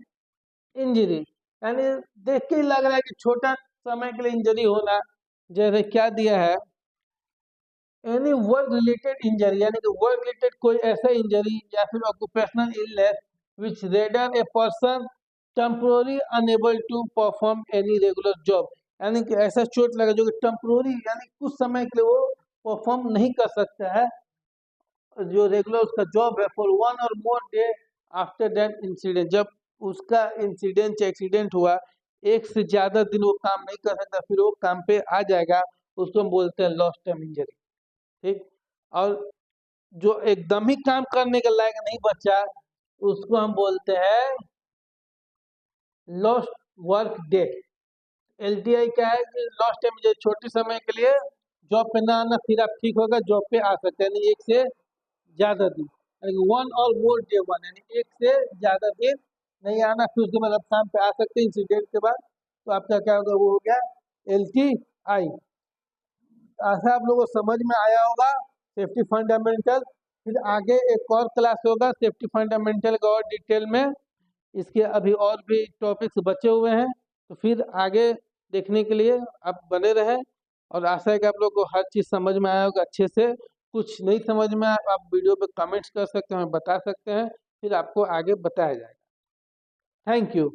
इंजरी, यानी देख के ही लग रहा है कि छोटा समय के लिए इंजरी होना, जैसे क्या दिया है, एनी वर्क रिलेटेड इंजरी, यानी कि वर्क रिलेटेड कोई ऐसा इंजरी या फिर occupational illness which render a person temporary unable to perform any regular job, यानी कि ऐसा चोट लगा जो कि टेम्पोररी यानी कुछ समय के लिए वो परफॉर्म नहीं कर सकता है जो रेगुलर उसका जॉब है, फॉर 1 और more day after that incident, जब उसका इंसिडेंट एक्सीडेंट हुआ 1 से ज़्यादा दिन वो काम नहीं कर सकता, फिर वो काम पे आ जाएगा, उसको हम बोलते हैं लॉस्ट टाइम इंजरी, ठीक। और जो एकदम ही काम करने के लायक नहीं बचा उसको हम बोलते हैं लॉस्ट वर्क डे। LTI क्या है कि लॉस्ट टाइम, जो छोटे समय के लिए जॉब पे ना आना, फिर आप ठीक होगा जॉब पे आ सकते हैं, यानी 1 से ज़्यादा दिन, यानी 1 और मोर डे 1, यानी 1 से ज़्यादा दिन नहीं आना, फिर उसके बाद आप काम पे आ सकते हैं इंसिडेंट के बाद, तो आपका क्या होगा, वो हो गया LTI। ऐसा आप लोगों को समझ में आया होगा सेफ्टी फंडामेंटल, फिर आगे एक और क्लास होगा सेफ्टी फंडामेंटल का और डिटेल में, इसके अभी और भी टॉपिक्स बचे हुए हैं, तो फिर आगे देखने के लिए आप बने रहें, और आशा है कि आप लोग को हर चीज़ समझ में आया होगा अच्छे से, कुछ नहीं समझ में आया आप वीडियो पे कमेंट्स कर सकते हैं, बता सकते हैं, फिर आपको आगे बताया जाएगा। Thank you.